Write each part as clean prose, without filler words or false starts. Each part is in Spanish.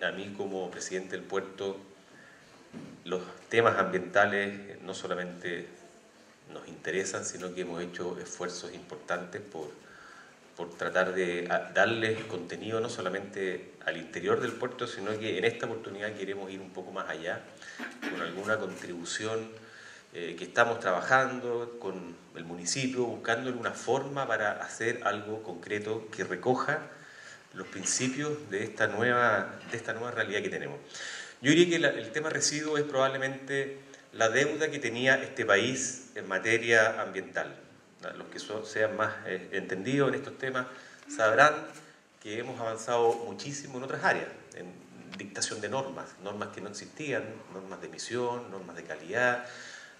a mí como presidente del puerto, los temas ambientales no solamente nos interesan, sino que hemos hecho esfuerzos importantes por tratar de darles contenido no solamente al interior del puerto, sino que en esta oportunidad queremos ir un poco más allá, con alguna contribución que estamos trabajando con el municipio, buscando una forma para hacer algo concreto que recoja los principios de esta nueva realidad que tenemos. Yo diría que el tema residuos es probablemente la deuda que tenía este país en materia ambiental. Los que sean más entendidos en estos temas sabrán que hemos avanzado muchísimo en otras áreas, en dictación de normas que no existían, normas de emisión, normas de calidad.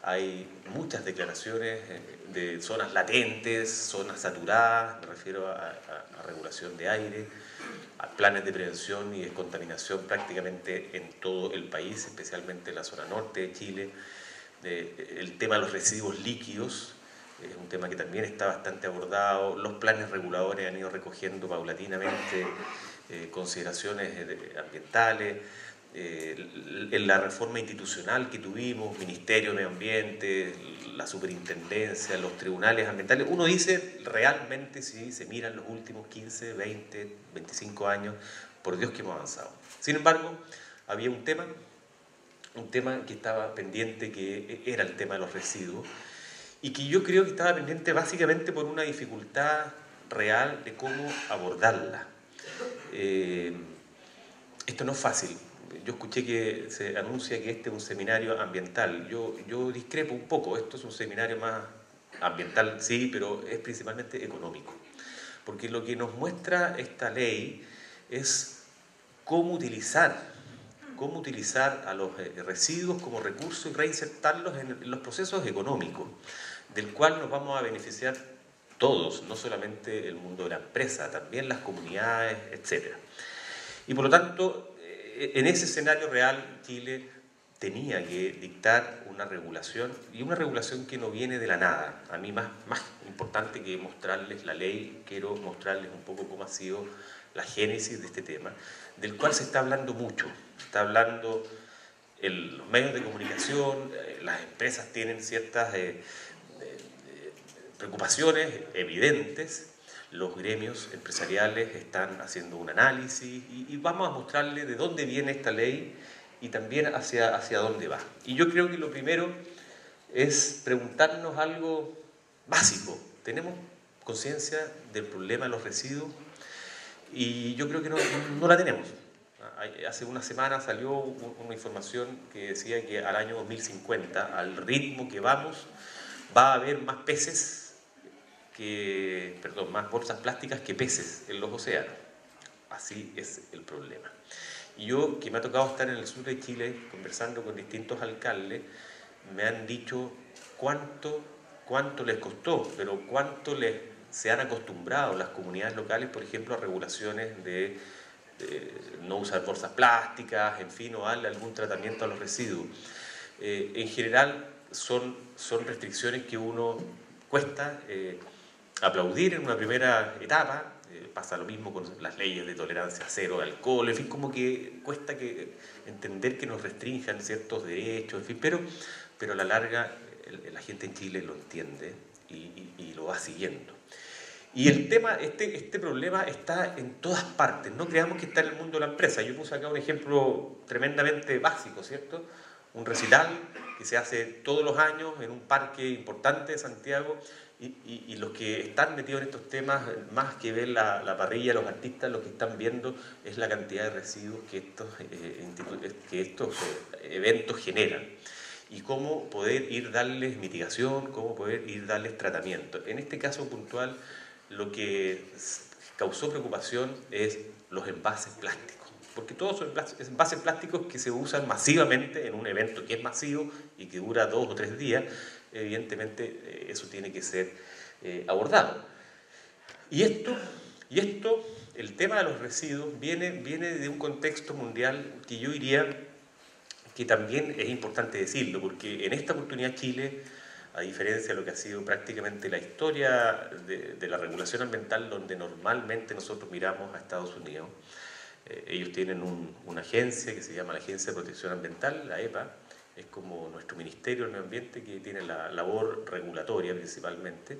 Hay muchas declaraciones de zonas latentes, zonas saturadas, me refiero a regulación de aire, a planes de prevención y descontaminación prácticamente en todo el país, especialmente en la zona norte de Chile. El tema de los residuos líquidos es un tema que también está bastante abordado. Los planes reguladores han ido recogiendo paulatinamente consideraciones ambientales. En la reforma institucional que tuvimos, Ministerio de Medio Ambiente, la Superintendencia, los tribunales ambientales, uno dice realmente, si se miran los últimos 15, 20, 25 años, por Dios que hemos avanzado. Sin embargo, había un tema que estaba pendiente, que era el tema de los residuos, y que yo creo que estaba pendiente básicamente por una dificultad real de cómo abordarla. Esto no es fácil. Yo escuché que se anuncia que este es un seminario ambiental. Yo discrepo un poco. Esto es un seminario más ambiental, sí, pero es principalmente económico. Porque lo que nos muestra esta ley es cómo utilizar a los residuos como recurso y reinsertarlos en los procesos económicos, del cual nos vamos a beneficiar todos, no solamente el mundo de la empresa, también las comunidades, etc. Y por lo tanto, en ese escenario real, Chile tenía que dictar una regulación, y una regulación que no viene de la nada. A mí, más importante que mostrarles la ley, quiero mostrarles un poco cómo ha sido la génesis de este tema, del cual se está hablando mucho. Se está hablando en los medios de comunicación, las empresas tienen ciertas preocupaciones evidentes, los gremios empresariales están haciendo un análisis y vamos a mostrarles de dónde viene esta ley y también hacia dónde va. Y yo creo que lo primero es preguntarnos algo básico. ¿Tenemos conciencia del problema de los residuos? Y yo creo que no la tenemos. Hace una semana salió una información que decía que al año 2050, al ritmo que vamos, va a haber más más bolsas plásticas que peces en los océanos. Así es el problema. Y yo, que me ha tocado estar en el sur de Chile conversando con distintos alcaldes, me han dicho cuánto les costó, pero cuánto se han acostumbrado las comunidades locales, por ejemplo, a regulaciones de no usar bolsas plásticas, en fin, o darle algún tratamiento a los residuos. En general son restricciones que uno cuesta aplaudir en una primera etapa. Pasa lo mismo con las leyes de tolerancia cero de alcohol, en fin, como que cuesta entender que nos restrinjan ciertos derechos, en fin, pero a la larga la gente en Chile lo entiende y lo va siguiendo. Y el tema, este problema está en todas partes, no creamos que está en el mundo de la empresa. Yo puse acá un ejemplo tremendamente básico, ¿cierto? Un recital que se hace todos los años en un parque importante de Santiago, y los que están metidos en estos temas, más que ver la parrilla de los artistas, lo que están viendo es la cantidad de residuos que estos eventos generan y cómo poder ir darles mitigación, cómo poder ir darles tratamiento. En este caso puntual, lo que causó preocupación es los envases plásticos, porque todos son envases plásticos que se usan masivamente en un evento que es masivo y que dura 2 o 3 días. Evidentemente eso tiene que ser abordado. Y esto, el tema de los residuos, viene de un contexto mundial que yo diría que también es importante decirlo, porque en esta oportunidad Chile, a diferencia de lo que ha sido prácticamente la historia de la regulación ambiental, donde normalmente nosotros miramos a Estados Unidos, Ellos tienen una agencia que se llama la Agencia de Protección Ambiental, la EPA, es como nuestro Ministerio del Medio Ambiente que tiene la labor regulatoria principalmente.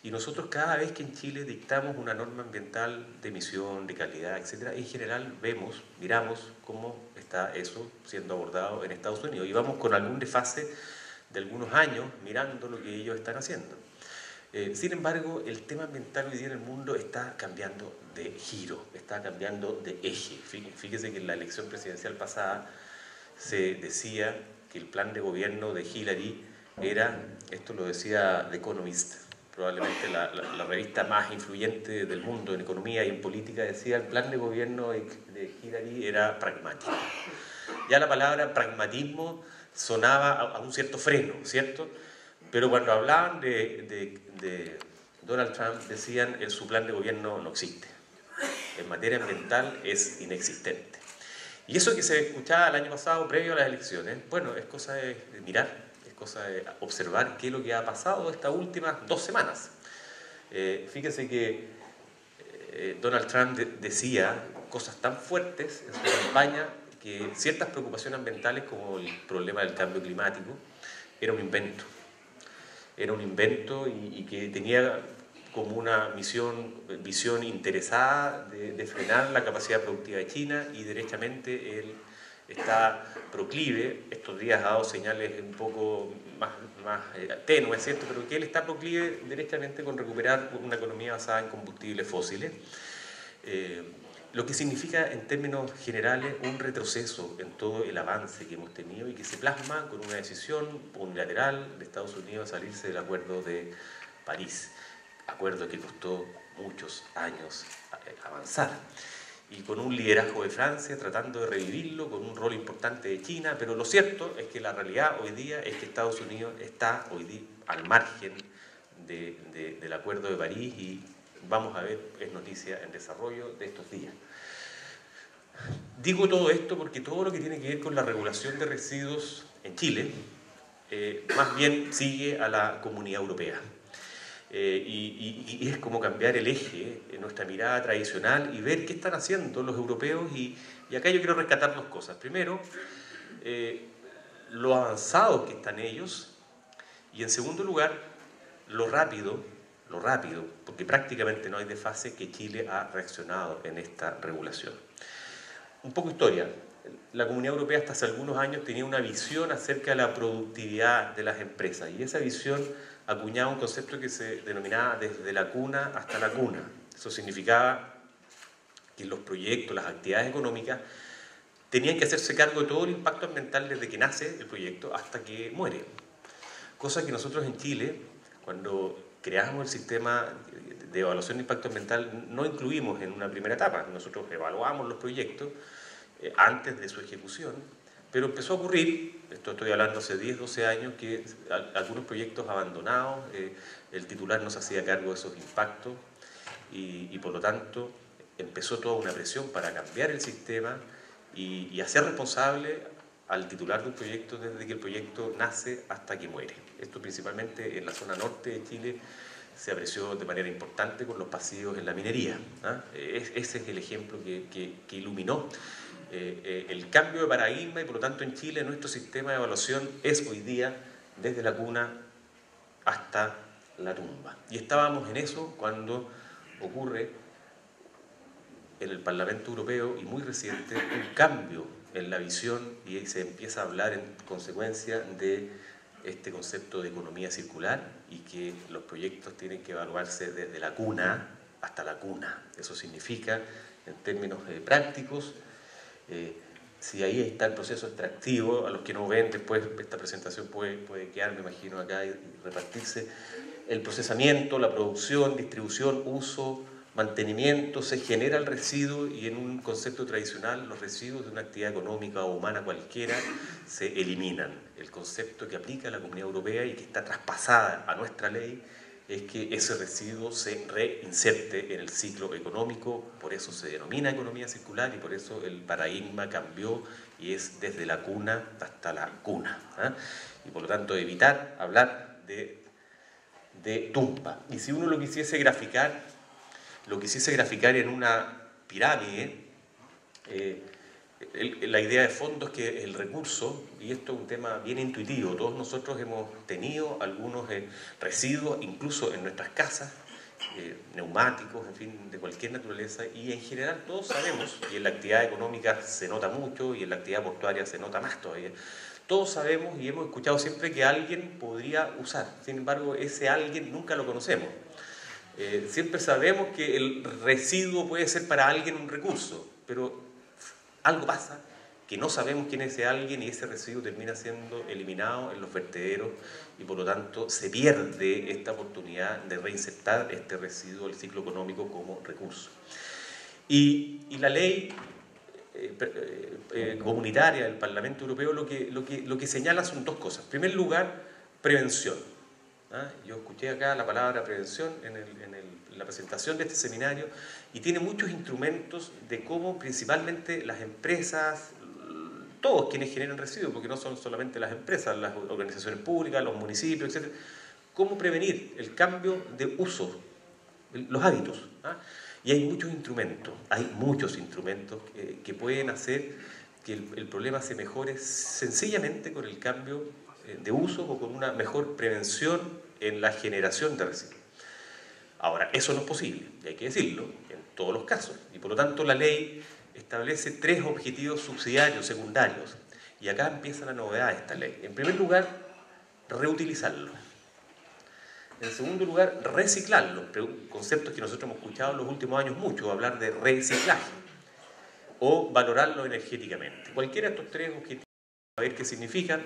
Y nosotros cada vez que en Chile dictamos una norma ambiental de emisión, de calidad, etc., en general miramos cómo está eso siendo abordado en Estados Unidos. Y vamos con algún desfase de algunos años mirando lo que ellos están haciendo. Sin embargo, el tema ambiental hoy día en el mundo está cambiando de giro, está cambiando de eje. Fíjese que en la elección presidencial pasada se decía que el plan de gobierno de Hillary era, esto lo decía The Economist, probablemente la revista más influyente del mundo en economía y en política, decía el plan de gobierno de Hillary era pragmático. Ya la palabra pragmatismo sonaba a un cierto freno, ¿cierto? Pero cuando hablaban de Donald Trump decían que su plan de gobierno no existe. En materia ambiental es inexistente. Y eso que se escuchaba el año pasado, previo a las elecciones, bueno, es cosa de mirar, es cosa de observar qué es lo que ha pasado estas últimas 2 semanas. Fíjense que Donald Trump decía cosas tan fuertes en su campaña que ciertas preocupaciones ambientales como el problema del cambio climático era un invento. Era un invento y que tenía como una visión interesada de frenar la capacidad productiva de China, y derechamente él está proclive, estos días ha dado señales un poco más tenues, ¿cierto? Pero que él está proclive derechamente con recuperar una economía basada en combustibles fósiles, lo que significa en términos generales un retroceso en todo el avance que hemos tenido y que se plasma con una decisión unilateral de Estados Unidos a salirse del Acuerdo de París, acuerdo que costó muchos años avanzar, y con un liderazgo de Francia tratando de revivirlo, con un rol importante de China, pero lo cierto es que la realidad hoy día es que Estados Unidos está hoy día al margen del Acuerdo de París, y vamos a ver, es noticia en desarrollo de estos días. Digo todo esto porque todo lo que tiene que ver con la regulación de residuos en Chile, más bien sigue a la Comunidad Europea. Y es como cambiar el eje en nuestra mirada tradicional y ver qué están haciendo los europeos, y acá yo quiero rescatar 2 cosas. Primero, lo avanzados que están ellos, y en segundo lugar, lo rápido, porque prácticamente no hay desfase, que Chile ha reaccionado en esta regulación. Un poco historia. La Comunidad Europea hasta hace algunos años tenía una visión acerca de la productividad de las empresas, y esa visión acuñaba un concepto que se denominaba desde la cuna hasta la cuna. Eso significaba que los proyectos, las actividades económicas tenían que hacerse cargo de todo el impacto ambiental desde que nace el proyecto hasta que muere. Cosa que nosotros en Chile, cuando creamos el sistema de evaluación de impacto ambiental, no incluimos en una primera etapa. Nosotros evaluamos los proyectos antes de su ejecución, pero empezó a ocurrir, esto estoy hablando hace 10, 12 años, que algunos proyectos abandonados, el titular no se hacía cargo de esos impactos, y por lo tanto empezó toda una presión para cambiar el sistema y hacer responsable al titular de un proyecto desde que el proyecto nace hasta que muere. Esto principalmente en la zona norte de Chile se apreció de manera importante con los pasivos en la minería. Ese es el ejemplo que iluminó el cambio de paradigma, y por lo tanto en Chile nuestro sistema de evaluación es hoy día desde la cuna hasta la tumba. Y estábamos en eso cuando ocurre en el Parlamento Europeo, y muy reciente, un cambio en la visión, y se empieza a hablar en consecuencia de este concepto de economía circular, y que los proyectos tienen que evaluarse desde la cuna hasta la cuna. Eso significa, en términos prácticos, si ahí está el proceso extractivo, a los que no ven después esta presentación puede quedar, me imagino, acá y repartirse, el procesamiento, la producción, distribución, uso, mantenimiento, se genera el residuo, y en un concepto tradicional los residuos de una actividad económica o humana cualquiera se eliminan. El concepto que aplica la Comunidad Europea y que está traspasada a nuestra ley es que ese residuo se reinserte en el ciclo económico, por eso se denomina economía circular, y por eso el paradigma cambió y es desde la cuna hasta la cuna. Y por lo tanto evitar hablar de tumba. Y si uno lo quisiese graficar en una pirámide, La idea de fondo es que el recurso, y esto es un tema bien intuitivo, todos nosotros hemos tenido algunos residuos, incluso en nuestras casas, neumáticos, en fin, de cualquier naturaleza, y en general todos sabemos, y en la actividad económica se nota mucho, y en la actividad portuaria se nota más todavía, todos sabemos y hemos escuchado siempre que alguien podría usar, sin embargo ese alguien nunca lo conocemos. Siempre sabemos que el residuo puede ser para alguien un recurso, pero algo pasa que no sabemos quién es ese alguien y ese residuo termina siendo eliminado en los vertederos y por lo tanto se pierde esta oportunidad de reinsertar este residuo al ciclo económico como recurso. Y la ley comunitaria del Parlamento Europeo lo que señala son dos cosas. En primer lugar, prevención. Yo escuché acá la palabra prevención en la presentación de este seminario y tiene muchos instrumentos de cómo principalmente las empresas, todos quienes generan residuos, porque no son solamente las empresas, las organizaciones públicas, los municipios, etc., cómo prevenir el cambio de uso, los hábitos. Y hay muchos instrumentos que pueden hacer que el problema se mejore sencillamente con el cambio de uso o con una mejor prevención en la generación de residuos. Ahora, eso no es posible, y hay que decirlo, en todos los casos. Y por lo tanto la ley establece tres objetivos subsidiarios, secundarios. Y acá empieza la novedad de esta ley. En primer lugar, reutilizarlo. En segundo lugar, reciclarlo. Conceptos que nosotros hemos escuchado en los últimos años mucho, hablar de reciclaje. O valorarlo energéticamente. Cualquiera de estos tres objetivos, a ver qué significan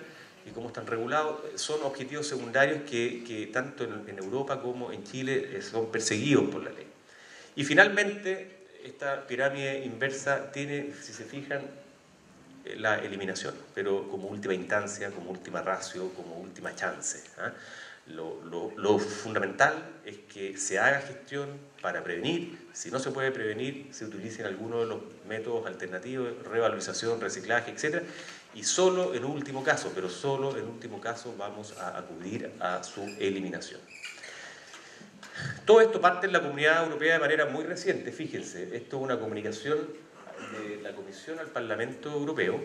y cómo están regulados, son objetivos secundarios que tanto en Europa como en Chile son perseguidos por la ley. Y finalmente, esta pirámide inversa tiene, si se fijan, la eliminación, pero como última instancia, como última ratio, como última chance. Lo fundamental es que se haga gestión para prevenir. Si no se puede prevenir, se utilicen algunos de los métodos alternativos, revalorización, reciclaje, etc. Y solo en último caso, pero solo en último caso, vamos a acudir a su eliminación. Todo esto parte en la Comunidad Europea de manera muy reciente, fíjense. Esto es una comunicación de la Comisión al Parlamento Europeo,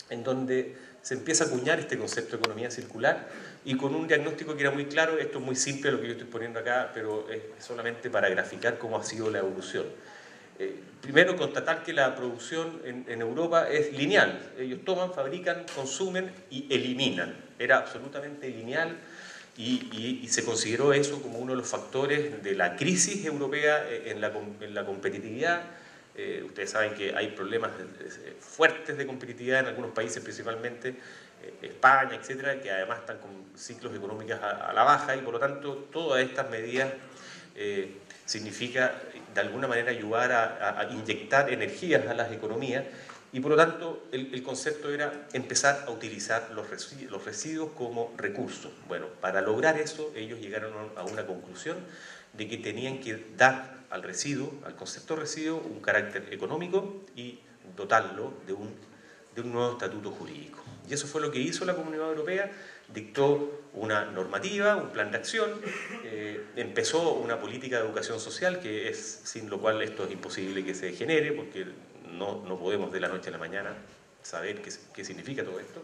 en donde se empieza a acuñar este concepto de economía circular y con un diagnóstico que era muy claro. Esto es muy simple lo que yo estoy poniendo acá, pero es solamente para graficar cómo ha sido la evolución. Primero, constatar que la producción en Europa es lineal. Ellos toman, fabrican, consumen y eliminan. Era absolutamente lineal y se consideró eso como uno de los factores de la crisis europea en la competitividad. Ustedes saben que hay problemas fuertes de competitividad en algunos países, principalmente España, etcétera, que además están con ciclos económicos a la baja y por lo tanto todas estas medidas significa de alguna manera ayudar a inyectar energías a las economías y por lo tanto el concepto era empezar a utilizar los residuos como recursos. Bueno, para lograr eso ellos llegaron a una conclusión de que tenían que dar al residuo, al concepto de residuo, un carácter económico y dotarlo de un nuevo estatuto jurídico. Y eso fue lo que hizo la Comunidad Europea, dictó una normativa, un plan de acción, empezó una política de educación social, que es sin lo cual esto es imposible que se genere, porque no podemos de la noche a la mañana saber qué significa todo esto.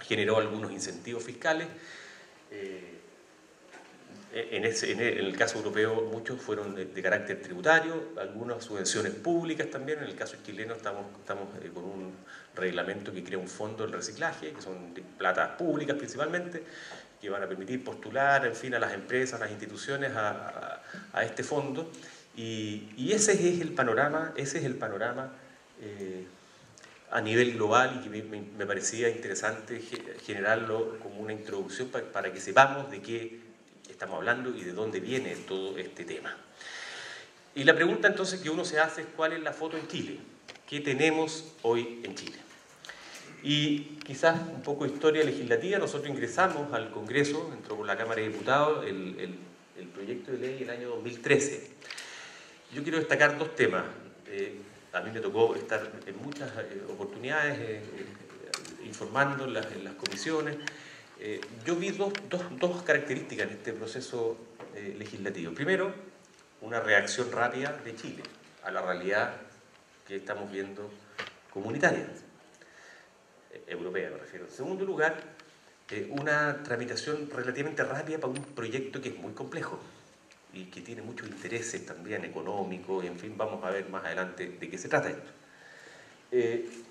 Generó algunos incentivos fiscales. En el caso europeo muchos fueron de carácter tributario, algunas subvenciones públicas también. En el caso chileno estamos con un reglamento que crea un fondo del reciclaje, que son de platas públicas principalmente, que van a permitir postular, en fin, a las empresas, a las instituciones a este fondo. Y ese es el panorama, a nivel global, y que me parecía interesante generarlo como una introducción para que sepamos de qué estamos hablando y de dónde viene todo este tema. Y la pregunta entonces que uno se hace es: ¿cuál es la foto en Chile? ¿Qué tenemos hoy en Chile? Y quizás un poco de historia legislativa. Nosotros ingresamos al Congreso, entró por la Cámara de Diputados el proyecto de ley el año 2013. Yo quiero destacar dos temas. A mí me tocó estar en muchas oportunidades informando en las comisiones. Yo vi dos características en este proceso legislativo. Primero, una reacción rápida de Chile a la realidad que estamos viendo comunitaria, europea me refiero. En segundo lugar, una tramitación relativamente rápida para un proyecto que es muy complejo y que tiene muchos intereses también económicos, y en fin, vamos a ver más adelante de qué se trata esto.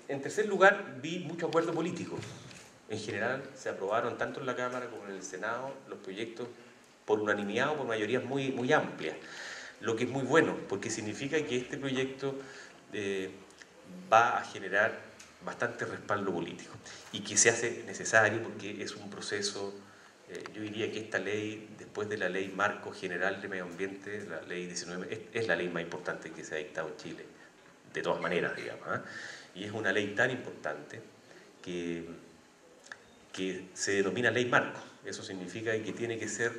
En tercer lugar, vi mucho acuerdo político. En general, se aprobaron tanto en la Cámara como en el Senado los proyectos por unanimidad o por mayorías muy amplias, lo que es muy bueno, porque significa que este proyecto va a generar bastante respaldo político y que se hace necesario porque es un proceso. Yo diría que esta ley, después de la Ley Marco General de Medio Ambiente, la Ley 19, es la ley más importante que se ha dictado en Chile, de todas maneras, digamos, ¿eh? Y es una ley tan importante que se denomina Ley Marco. Eso significa que tiene que ser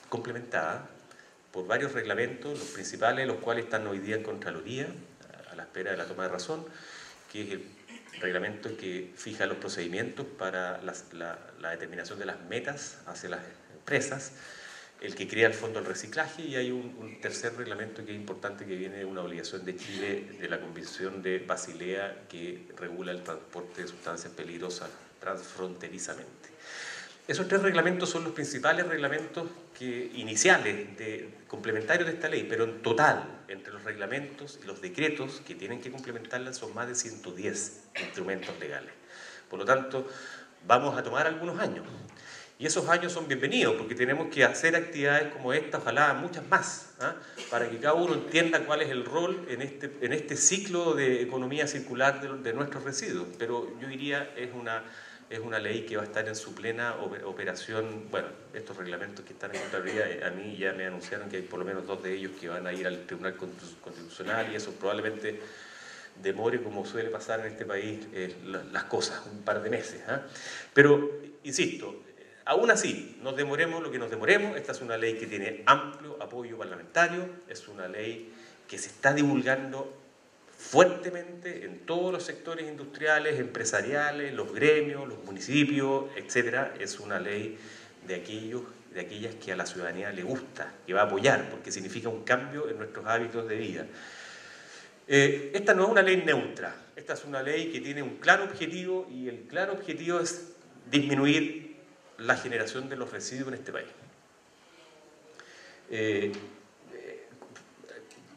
complementada por varios reglamentos, los principales, los cuales están hoy día en Contraloría, a la espera de la toma de razón, que es el reglamento que fija los procedimientos para la determinación de las metas hacia las empresas, el que crea el fondo del reciclaje, y hay un tercer reglamento que es importante, que viene de una obligación de Chile, de la Convención de Basilea, que regula el transporte de sustancias peligrosas transfronterizamente. Esos tres reglamentos son los principales reglamentos iniciales, complementarios de esta ley, pero en total, entre los reglamentos y los decretos que tienen que complementarla, son más de 110 instrumentos legales. Por lo tanto, vamos a tomar algunos años. Y esos años son bienvenidos, porque tenemos que hacer actividades como esta, ojalá muchas más, para que cada uno entienda cuál es el rol en este ciclo de economía circular de nuestros residuos. Pero yo diría es una ley que va a estar en su plena operación. Bueno, estos reglamentos que están en Contraloría, a mí ya me anunciaron que hay por lo menos 2 de ellos que van a ir al Tribunal Constitucional, y eso probablemente demore, como suele pasar en este país, las cosas, un par de meses. Pero, insisto, aún así, nos demoremos lo que nos demoremos, esta es una ley que tiene amplio apoyo parlamentario, es una ley que se está divulgando fuertemente en todos los sectores industriales, empresariales, los gremios, los municipios, etc. Es una ley de aquellas que a la ciudadanía le gusta, que va a apoyar, porque significa un cambio en nuestros hábitos de vida. Esta no es una ley neutra, esta es una ley que tiene un claro objetivo, y el claro objetivo es disminuir la generación de los residuos en este país.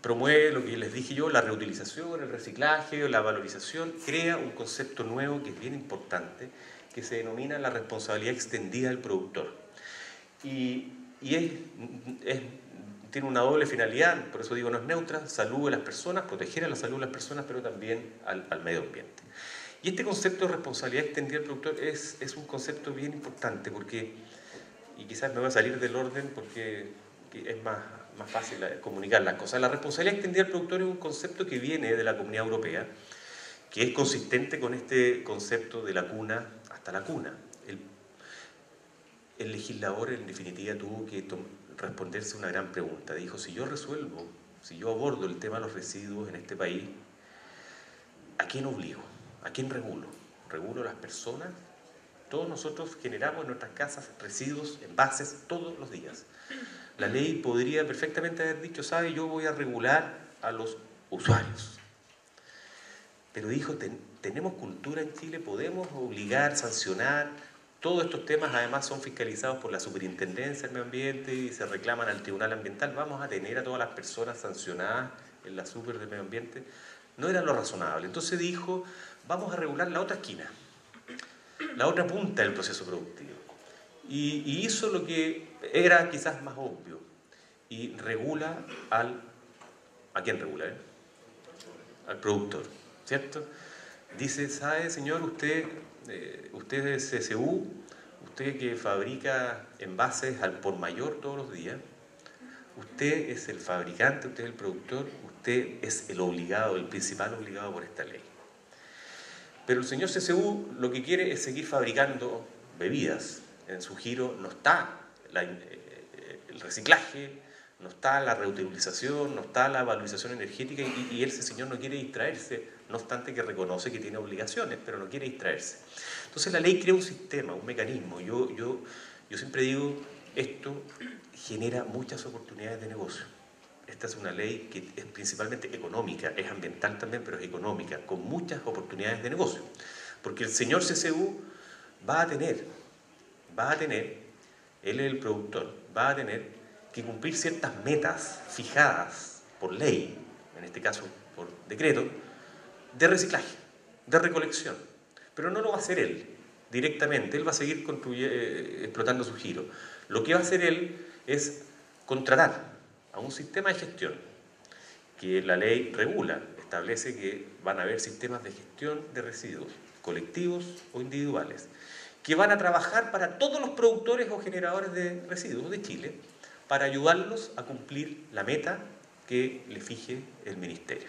Promueve lo que les dije yo, la reutilización, el reciclaje, la valorización, crea un concepto nuevo que es bien importante, que se denomina la responsabilidad extendida del productor. Y tiene una doble finalidad, por eso digo no es neutra: salud de las personas, proteger a la salud de las personas, pero también al medio ambiente. Y este concepto de responsabilidad extendida del productor es un concepto bien importante, porque, y quizás me voy a salir del orden porque es más fácil comunicar las cosas. La responsabilidad extendida del productor es un concepto que viene de la Comunidad Europea, que es consistente con este concepto de la cuna hasta la cuna. El legislador, en definitiva, tuvo que responderse una gran pregunta. Dijo: si yo abordo el tema de los residuos en este país, ¿a quién obligo? ¿A quién regulo? ¿Regulo a las personas? Todos nosotros generamos en nuestras casas residuos, envases, todos los días. La ley podría perfectamente haber dicho: ¿sabe? Yo voy a regular a los usuarios. Pero dijo: tenemos cultura en Chile, podemos obligar, sancionar. Todos estos temas además son fiscalizados por la Superintendencia del Medio Ambiente y se reclaman al Tribunal Ambiental. Vamos a tener a todas las personas sancionadas en la Super del Medio Ambiente. No era lo razonable. Entonces dijo: vamos a regular la otra esquina, la otra punta del proceso productivo. Y hizo lo que era quizás más obvio, y regula ¿a quién regula? Al productor, ¿cierto? Dice: ¿sabe, señor, usted es CSU, usted que fabrica envases al por mayor todos los días, usted es el fabricante, usted es el productor, usted es el obligado, el principal obligado por esta ley? Pero el señor CSU lo que quiere es seguir fabricando bebidas. En su giro no está el reciclaje, no está la reutilización, no está la valorización energética, y ese señor no quiere distraerse, no obstante que reconoce que tiene obligaciones, pero no quiere distraerse. Entonces la ley crea un sistema, un mecanismo. Yo siempre digo, esto genera muchas oportunidades de negocio. Esta es una ley que es principalmente económica, es ambiental también, pero es económica, con muchas oportunidades de negocio. Porque el señor CCU va a tener, él es el productor, va a tener que cumplir ciertas metas fijadas por ley, en este caso por decreto, de reciclaje, de recolección. Pero no lo va a hacer él directamente, él va a seguir explotando su giro. Lo que va a hacer él es contratar a un sistema de gestión que la ley regula, establece que van a haber sistemas de gestión de residuos, colectivos o individuales, que van a trabajar para todos los productores o generadores de residuos de Chile para ayudarlos a cumplir la meta que le fije el Ministerio.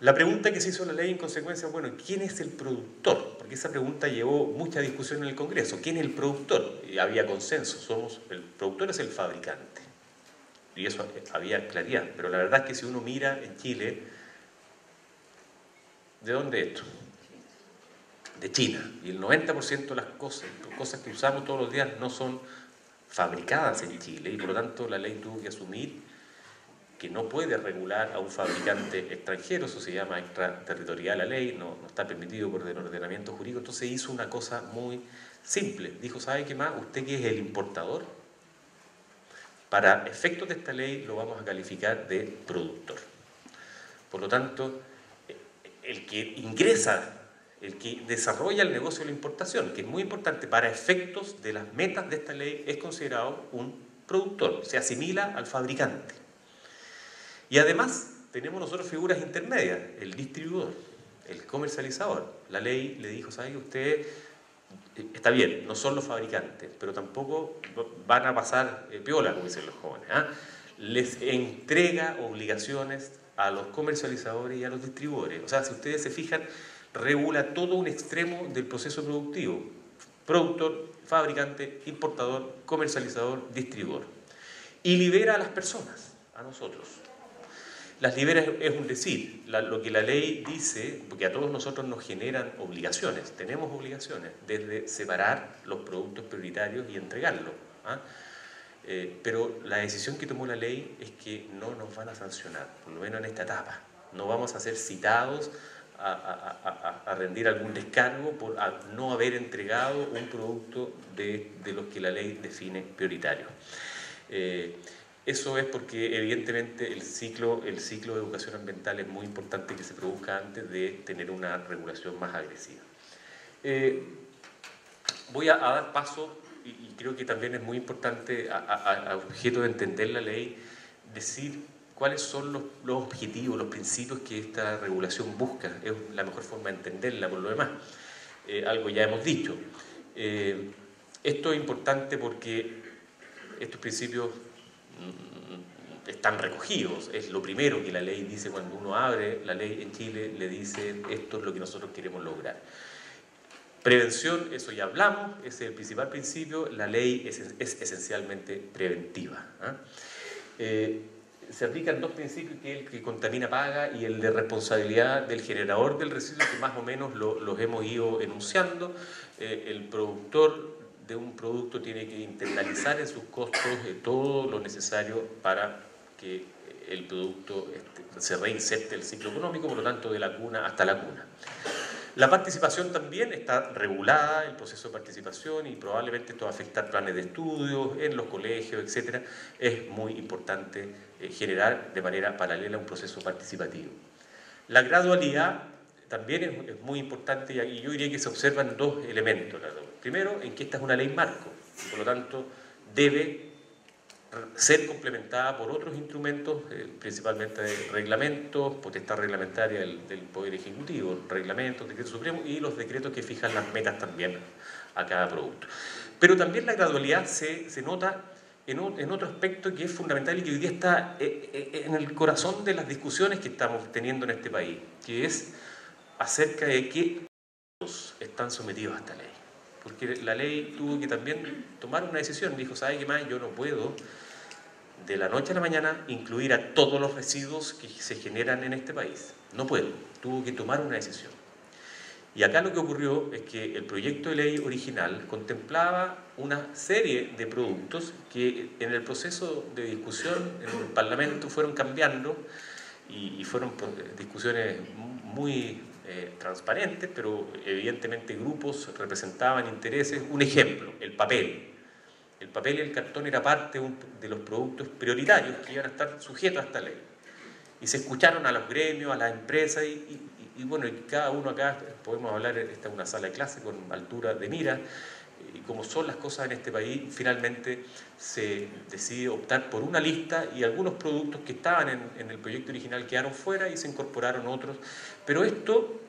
La pregunta que se hizo la ley en consecuencia, bueno, ¿quién es el productor? Porque esa pregunta llevó mucha discusión en el Congreso. ¿Quién es el productor? Y había consenso, el productor es el fabricante. Y eso había claridad. Pero la verdad es que si uno mira en Chile, ¿de dónde es esto? De China. Y el 90% de las cosas que usamos todos los días no son fabricadas en Chile. Y por lo tanto la ley tuvo que asumir que no puede regular a un fabricante extranjero, eso se llama extraterritorial la ley, no está permitido por el ordenamiento jurídico. Entonces hizo una cosa muy simple. Dijo, ¿sabe qué más? Usted que es el importador, para efectos de esta ley lo vamos a calificar de productor. Por lo tanto, el que ingresa, el que desarrolla el negocio de la importación, que es muy importante para efectos de las metas de esta ley, es considerado un productor, se asimila al fabricante. Y además tenemos nosotros figuras intermedias, el distribuidor, el comercializador. La ley le dijo, ¿sabe que usted está bien, no son los fabricantes, pero tampoco van a pasar piola, como dicen los jóvenes, ¿eh? Les entrega obligaciones a los comercializadores y a los distribuidores. O sea, si ustedes se fijan, regula todo un extremo del proceso productivo. Productor, fabricante, importador, comercializador, distribuidor. Y libera a las personas, a nosotros. Las libera es un decir, lo que la ley dice, porque a todos nosotros nos generan obligaciones, tenemos obligaciones, desde separar los productos prioritarios y entregarlos. Pero la decisión que tomó la ley es que no nos van a sancionar, por lo menos en esta etapa. No vamos a ser citados a rendir algún descargo por no haber entregado un producto de los que la ley define prioritario. Eso es porque evidentemente el ciclo de educación ambiental es muy importante que se produzca antes de tener una regulación más agresiva. Voy a dar paso, y creo que también es muy importante a objeto de entender la ley, decir cuáles son los objetivos, los principios que esta regulación busca. Es la mejor forma de entenderla, por lo demás. Algo ya hemos dicho. Esto es importante porque estos principios están recogidos, es lo primero que la ley dice cuando uno abre la ley en Chile, le dice esto es lo que nosotros queremos lograr. Prevención, eso ya hablamos, ese es el principal principio, la ley es esencialmente preventiva. Se aplican dos principios, que es el que contamina paga y el de responsabilidad del generador del residuo, que más o menos los hemos ido enunciando. El productor de un producto tiene que internalizar en sus costos todo lo necesario para que el producto se reinserte el ciclo económico, por lo tanto de la cuna hasta la cuna. La participación también está regulada, el proceso de participación, y probablemente esto va a afectar planes de estudios en los colegios, etc. Es muy importante generar de manera paralela un proceso participativo. La gradualidad también es muy importante, y yo diría que se observan dos elementos. Primero, en que esta es una ley marco, y por lo tanto debe ser complementada por otros instrumentos, principalmente reglamentos, potestad reglamentaria del Poder Ejecutivo, reglamentos, decretos supremos y los decretos que fijan las metas también a cada producto. Pero también la gradualidad se nota en otro aspecto que es fundamental y que hoy día está en el corazón de las discusiones que estamos teniendo en este país, que es acerca de qué están sometidos a esta ley. Porque la ley tuvo que también tomar una decisión. Dijo, ¿sabe qué más? Yo no puedo de la noche a la mañana incluir a todos los residuos que se generan en este país. No puedo. Tuvo que tomar una decisión. Y acá lo que ocurrió es que el proyecto de ley original contemplaba una serie de productos que en el proceso de discusión en el Parlamento fueron cambiando y fueron discusiones muy transparentes, pero evidentemente grupos representaban intereses. Un ejemplo, el papel. El papel y el cartón era parte de los productos prioritarios que iban a estar sujetos a esta ley. Y se escucharon a los gremios, a las empresas, y bueno, cada uno acá, podemos hablar, esta es una sala de clase con altura de mira, y como son las cosas en este país, finalmente se decide optar por una lista y algunos productos que estaban en el proyecto original quedaron fuera y se incorporaron otros. Pero esto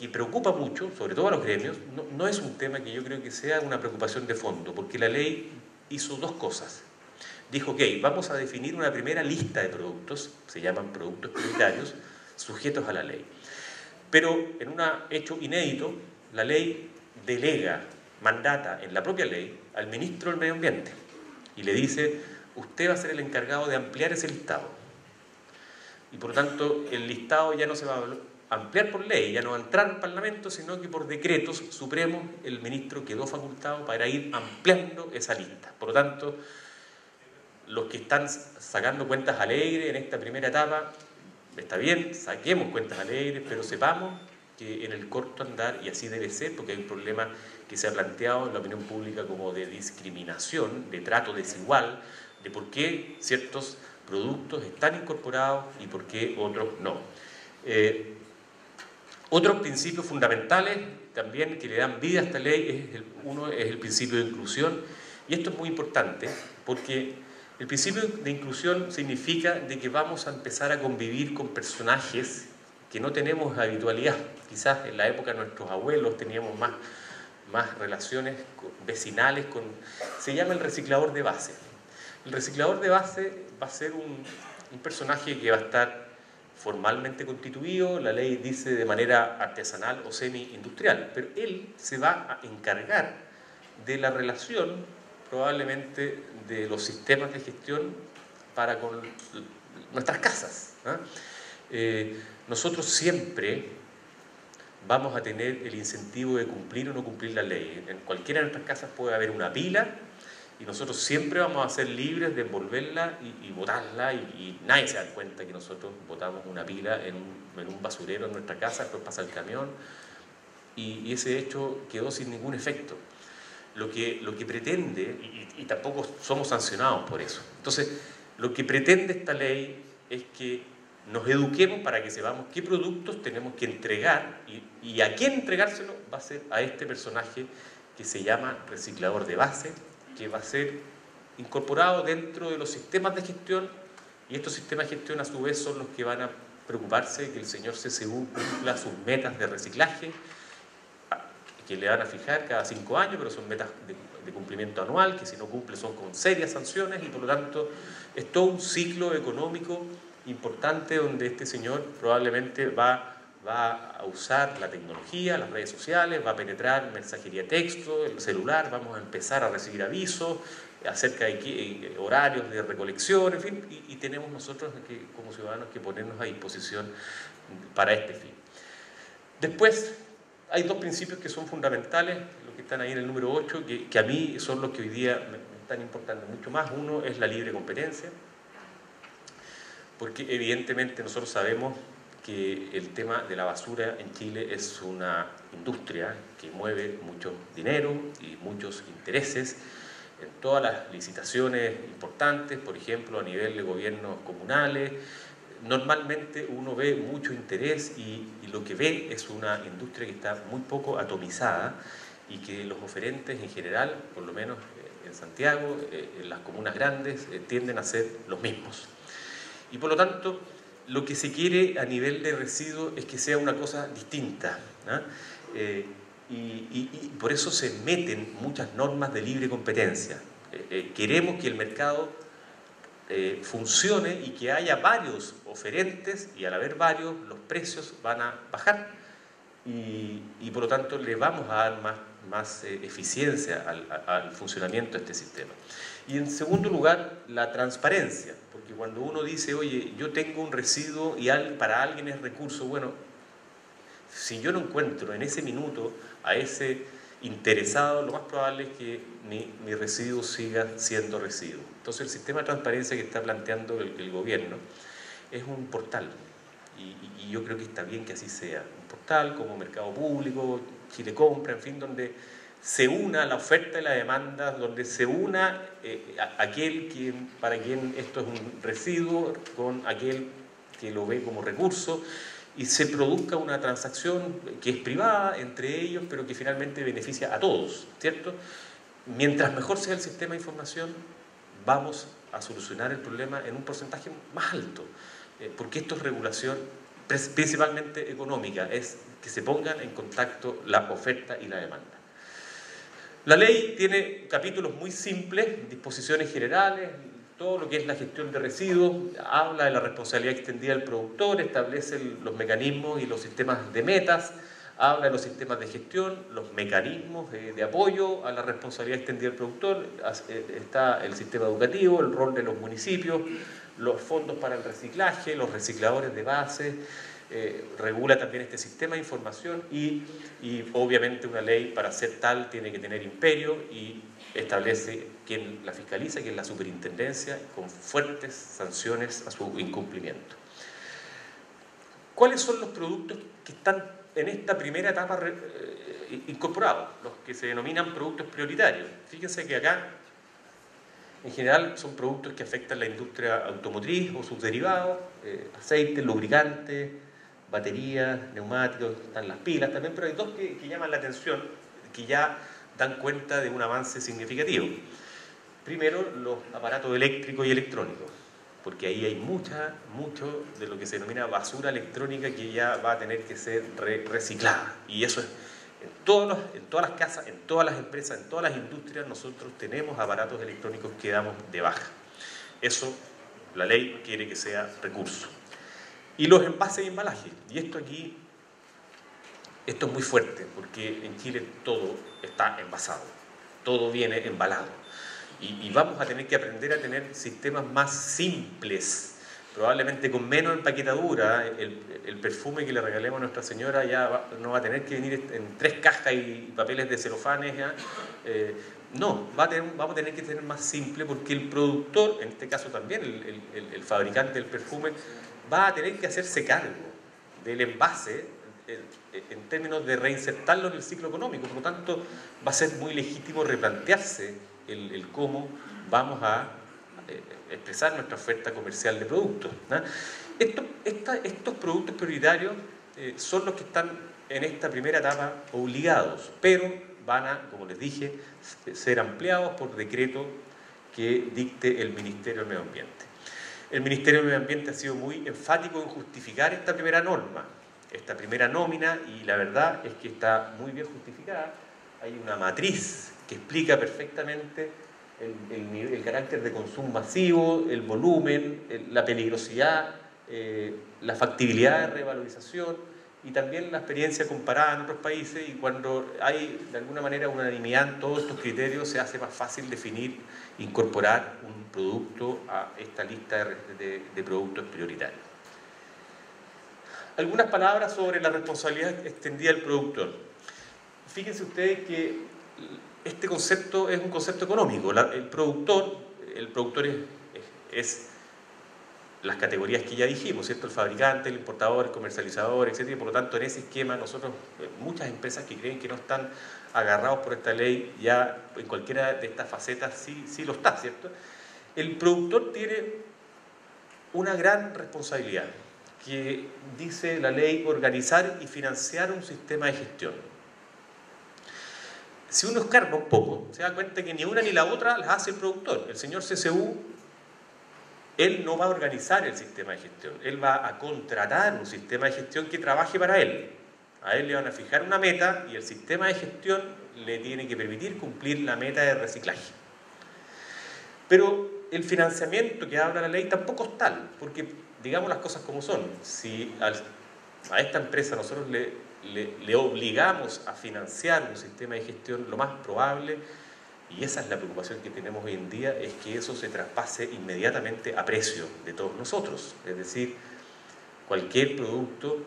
que preocupa mucho, sobre todo a los gremios, no es un tema que yo creo que sea una preocupación de fondo, porque la ley hizo dos cosas. Dijo, ok, vamos a definir una primera lista de productos, se llaman productos prioritarios, sujetos a la ley. Pero en un hecho inédito, la ley delega, mandata en la propia ley al ministro del Medio Ambiente y le dice, usted va a ser el encargado de ampliar ese listado. Y por lo tanto, el listado ya no se va a ampliar por ley, ya no va a entrar al Parlamento, sino que por decretos supremos el ministro quedó facultado para ir ampliando esa lista. Por lo tanto, los que están sacando cuentas alegres en esta primera etapa, está bien, saquemos cuentas alegres, pero sepamos que en el corto andar, y así debe ser, porque hay un problema que se ha planteado en la opinión pública como de discriminación, de trato desigual, de por qué ciertos productos están incorporados y por qué otros no. Otros principios fundamentales también que le dan vida a esta ley, uno es el principio de inclusión, y esto es muy importante porque el principio de inclusión significa de que vamos a empezar a convivir con personajes que no tenemos habitualidad. Quizás en la época de nuestros abuelos teníamos más relaciones vecinales con... Se llama el reciclador de base. El reciclador de base va a ser un personaje que va a estar formalmente constituido, la ley dice de manera artesanal o semi-industrial, pero él se va a encargar de la relación probablemente de los sistemas de gestión para con nuestras casas. Nosotros siempre vamos a tener el incentivo de cumplir o no cumplir la ley. En cualquiera de nuestras casas puede haber una pila y nosotros siempre vamos a ser libres de envolverla y botarla y nadie se da cuenta que nosotros botamos una pila en un basurero en nuestra casa, después pasa el camión y ese hecho quedó sin ningún efecto. Lo que pretende, y tampoco somos sancionados por eso, entonces lo que pretende esta ley es que nos eduquemos para que sepamos qué productos tenemos que entregar y a quién entregárselo va a ser a este personaje que se llama reciclador de base, que va a ser incorporado dentro de los sistemas de gestión y estos sistemas de gestión a su vez son los que van a preocuparse de que el señor CCU cumpla sus metas de reciclaje que le van a fijar cada 5 años, pero son metas de cumplimiento anual, que si no cumple son con serias sanciones y por lo tanto es todo un ciclo económico importante donde este señor probablemente va a usar la tecnología, las redes sociales, va a penetrar mensajería texto, el celular, vamos a empezar a recibir avisos acerca de horarios de recolección, en fin, y tenemos nosotros como ciudadanos que ponernos a disposición para este fin. Después, hay dos principios que son fundamentales, los que están ahí en el número 8, que a mí son los que hoy día me están importando mucho más. Uno es la libre competencia, porque evidentemente nosotros sabemos que el tema de la basura en Chile es una industria que mueve mucho dinero y muchos intereses en todas las licitaciones importantes, por ejemplo, a nivel de gobiernos comunales. Normalmente uno ve mucho interés y lo que ve es una industria que está muy poco atomizada y que los oferentes en general, por lo menos en Santiago, en las comunas grandes, tienden a ser los mismos. Y por lo tanto, lo que se quiere a nivel de residuos es que sea una cosa distinta, ¿no? Y por eso se meten muchas normas de libre competencia. Queremos que el mercado funcione y que haya varios oferentes y al haber varios los precios van a bajar y por lo tanto le vamos a dar más eficiencia al funcionamiento de este sistema. Y en segundo lugar, la transparencia, porque cuando uno dice, oye, yo tengo un residuo y para alguien es recurso, bueno, Si yo no encuentro en ese minuto a ese interesado, lo más probable es que mi residuo siga siendo residuo. Entonces el sistema de transparencia que está planteando el gobierno es un portal, y yo creo que está bien que así sea, un portal como Mercado Público, Chile Compra, en fin, donde se una la oferta y la demanda, donde se una para quien esto es un residuo con aquel que lo ve como recurso, y se produzca una transacción que es privada entre ellos, pero que finalmente beneficia a todos, ¿cierto? Mientras mejor sea el sistema de información, vamos a solucionar el problema en un porcentaje más alto, porque esto es regulación principalmente económica, es que se pongan en contacto la oferta y la demanda. La ley tiene capítulos muy simples, disposiciones generales, todo lo que es la gestión de residuos, habla de la responsabilidad extendida del productor, establece los mecanismos y los sistemas de metas, habla de los sistemas de gestión, los mecanismos de apoyo a la responsabilidad extendida del productor, está el sistema educativo, el rol de los municipios, los fondos para el reciclaje, los recicladores de base, regula también este sistema de información y obviamente una ley para ser tal tiene que tener imperio y establece quién la fiscaliza, que es la superintendencia, con fuertes sanciones a su incumplimiento. ¿Cuáles son los productos que están en esta primera etapa incorporados? Los que se denominan productos prioritarios. Fíjense que acá en general son productos que afectan la industria automotriz o sus derivados, aceites, lubricantes, baterías, neumáticos, están las pilas también, pero hay dos que llaman la atención, que ya dan cuenta de un avance significativo. Primero, los aparatos eléctricos y electrónicos, porque ahí hay mucho de lo que se denomina basura electrónica que ya va a tener que ser reciclada. Y eso es, en todas las casas, en todas las empresas, en todas las industrias, nosotros tenemos aparatos electrónicos que damos de baja. Eso, la ley quiere que sea recurso. Y los envases y embalajes. Y esto es muy fuerte, porque en Chile todo está envasado, todo viene embalado. Y vamos a tener que aprender a tener sistemas más simples, probablemente con menos empaquetadura. El perfume que le regalemos a Nuestra Señora ya no va a tener que venir en 3 cajas y papeles de celofanes. No, vamos a tener que tener más simple, porque el productor, en este caso también el fabricante del perfume, va a tener que hacerse cargo del envase en términos de reinsertarlo en el ciclo económico. Por lo tanto, va a ser muy legítimo replantearse el cómo vamos a expresar nuestra oferta comercial de productos, ¿no? Estos productos prioritarios son los que están en esta primera etapa obligados, pero van a, como les dije, ser ampliados por decreto que dicte el Ministerio del Medio Ambiente. El Ministerio del Medio Ambiente ha sido muy enfático en justificar esta primera norma, esta primera nómina, y la verdad es que está muy bien justificada. Hay una matriz que explica perfectamente el carácter de consumo masivo, el volumen, la peligrosidad, la factibilidad de revalorización y también la experiencia comparada en otros países. Y cuando hay de alguna manera unanimidad en todos estos criterios, se hace más fácil definir, incorporar un producto a esta lista de productos prioritarios. Algunas palabras sobre la responsabilidad extendida del productor. Fíjense ustedes que este concepto es un concepto económico. El productor es las categorías que ya dijimos, ¿cierto? El fabricante, el importador, el comercializador, etc. Por lo tanto, en ese esquema nosotros, muchas empresas que creen que no están agarrados por esta ley, ya en cualquiera de estas facetas sí lo está, ¿cierto? El productor tiene una gran responsabilidad, que dice la ley, organizar y financiar un sistema de gestión. Si uno escarba un poco, se da cuenta que ni una ni la otra las hace el productor. El señor CCU, él no va a organizar el sistema de gestión, él va a contratar un sistema de gestión que trabaje para él. A él le van a fijar una meta y el sistema de gestión le tiene que permitir cumplir la meta de reciclaje. Pero el financiamiento que habla la ley tampoco es tal, porque digamos las cosas como son. Si a esta empresa nosotros le obligamos a financiar un sistema de gestión, lo más probable, y esa es la preocupación que tenemos hoy en día, es que eso se traspase inmediatamente a precio de todos nosotros. Es decir, cualquier producto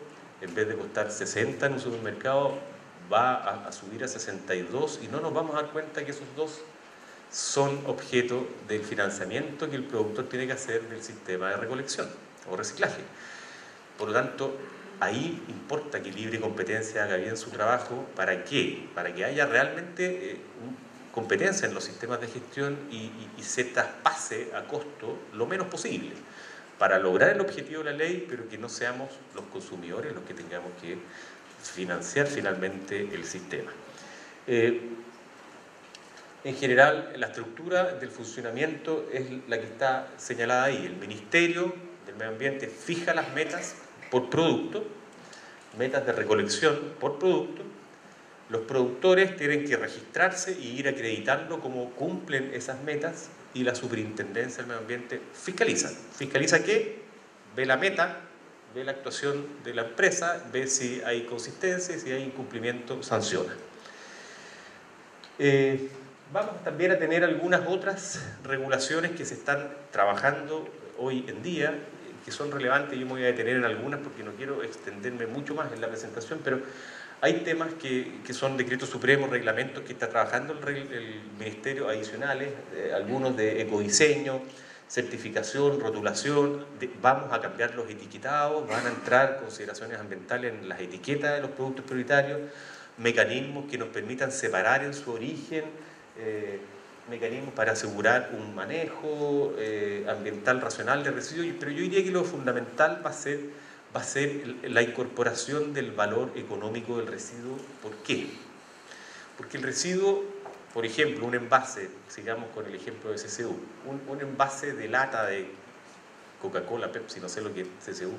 en vez de costar 60 en un supermercado, va a subir a 62 y no nos vamos a dar cuenta que esos dos son objeto del financiamiento que el productor tiene que hacer del sistema de recolección o reciclaje. Por lo tanto, ahí importa que libre competencia haga bien su trabajo. ¿Para qué? Para que haya realmente competencia en los sistemas de gestión y se traspase a costo lo menos posible, para lograr el objetivo de la ley, pero que no seamos los consumidores los que tengamos que financiar finalmente el sistema. En general, la estructura del funcionamiento es la que está señalada ahí. El Ministerio del Medio Ambiente fija las metas por producto, metas de recolección por producto. Los productores tienen que registrarse y ir acreditando cómo cumplen esas metas, y la Superintendencia del Medio Ambiente fiscaliza. ¿Fiscaliza qué? Ve la meta, ve la actuación de la empresa, ve si hay consistencia, si hay incumplimiento, sanciona. Vamos también a tener algunas otras regulaciones que se están trabajando hoy en día, que son relevantes. Yo me voy a detener en algunas porque no quiero extenderme mucho más en la presentación, pero hay temas que son decretos supremos, reglamentos que está trabajando el Ministerio, adicionales, algunos de ecodiseño, certificación, rotulación. Vamos a cambiar los etiquetados, van a entrar consideraciones ambientales en las etiquetas de los productos prioritarios, mecanismos que nos permitan separar en su origen, mecanismos para asegurar un manejo ambiental racional de residuos, pero yo diría que lo fundamental va a ser la incorporación del valor económico del residuo. ¿Por qué? Porque el residuo, por ejemplo, un envase, sigamos con el ejemplo de CCU, un envase de lata de Coca-Cola, Pepsi, no sé lo que es CCU,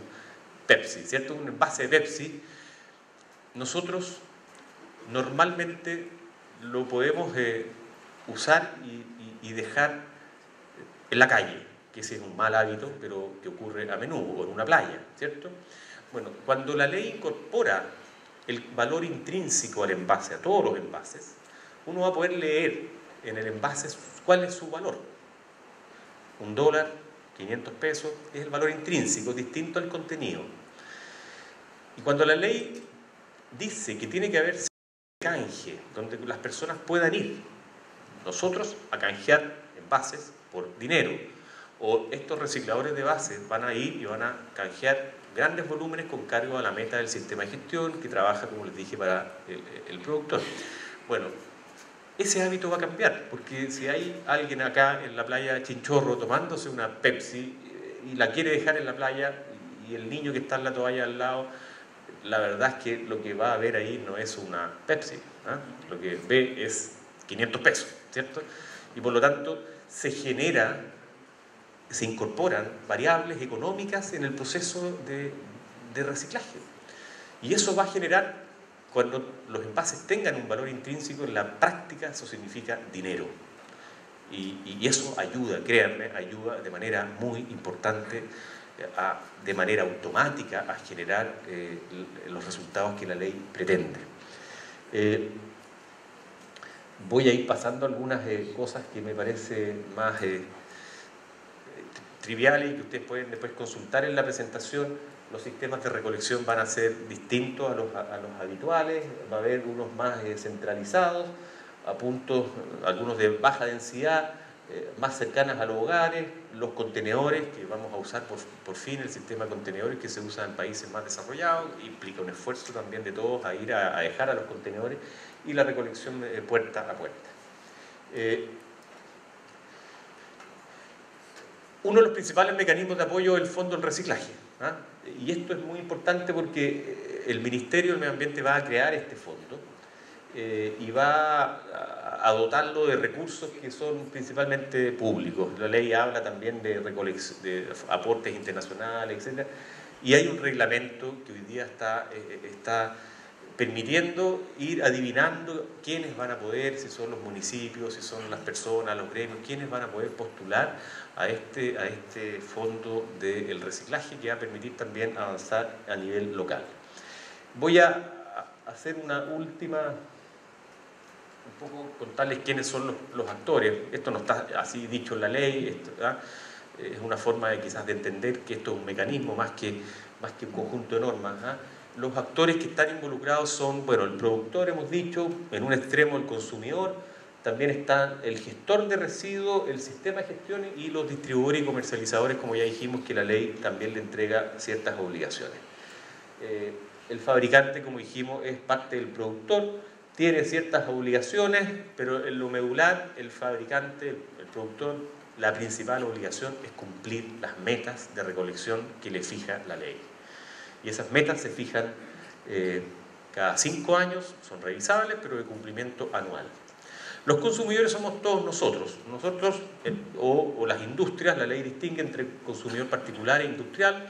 Pepsi, ¿cierto? Un envase de Pepsi, nosotros normalmente lo podemos usar y dejar en la calle, que ese es un mal hábito, pero que ocurre a menudo, o en una playa, ¿cierto? Bueno, cuando la ley incorpora el valor intrínseco al envase, a todos los envases, uno va a poder leer en el envase cuál es su valor. $1, 500 pesos, es el valor intrínseco, distinto al contenido. Y cuando la ley dice que tiene que haber canje, donde las personas puedan ir, nosotros a canjear envases por dinero, o estos recicladores de bases van a ir y van a canjear grandes volúmenes con cargo a la meta del sistema de gestión que trabaja, como les dije, para el productor. Bueno, ese hábito va a cambiar, porque si hay alguien acá en la playa Chinchorro tomándose una Pepsi y la quiere dejar en la playa, y el niño que está en la toalla al lado, la verdad es que lo que va a ver ahí no es una Pepsi, ¿eh? Lo que ve es 500 pesos, ¿cierto? Y por lo tanto se incorporan variables económicas en el proceso de reciclaje. Y eso va a generar, cuando los envases tengan un valor intrínseco, en la práctica eso significa dinero. Y eso ayuda, créanme, ayuda de manera muy importante, de manera automática, a generar los resultados que la ley pretende. Voy a ir pasando algunas cosas que me parecen más triviales y que ustedes pueden después consultar en la presentación. Los sistemas de recolección van a ser distintos a los habituales, va a haber unos más centralizados, a puntos, algunos de baja densidad, más cercanas a los hogares, los contenedores, que vamos a usar por fin el sistema de contenedores que se usa en países más desarrollados, implica un esfuerzo también de todos a ir a dejar a los contenedores, y la recolección puerta a puerta. Uno de los principales mecanismos de apoyo es el Fondo del Reciclaje, ¿eh? Y esto es muy importante porque el Ministerio del Medio Ambiente va a crear este fondo y va a dotarlo de recursos que son principalmente públicos. La ley habla también de aportes internacionales, etc. Y hay un reglamento que hoy día está permitiendo ir adivinando quiénes van a poder, si son los municipios, si son las personas, los gremios, quiénes van a poder postular a este fondo del reciclaje, que va a permitir también avanzar a nivel local. Voy a hacer una última, un poco contarles quiénes son los actores. Esto no está así dicho en la ley, es una forma quizás de entender que esto es un mecanismo más que un conjunto de normas. Los actores que están involucrados son, bueno, el productor, hemos dicho, en un extremo el consumidor, también está el gestor de residuos, el sistema de gestión y los distribuidores y comercializadores, como ya dijimos, que la ley también le entrega ciertas obligaciones. El fabricante, como dijimos, es parte del productor, tiene ciertas obligaciones, pero en lo medular, el fabricante, el productor, la principal obligación es cumplir las metas de recolección que le fija la ley. Y esas metas se fijan cada 5 años, son revisables, pero de cumplimiento anual. Los consumidores somos todos nosotros, o las industrias. La ley distingue entre consumidor particular e industrial.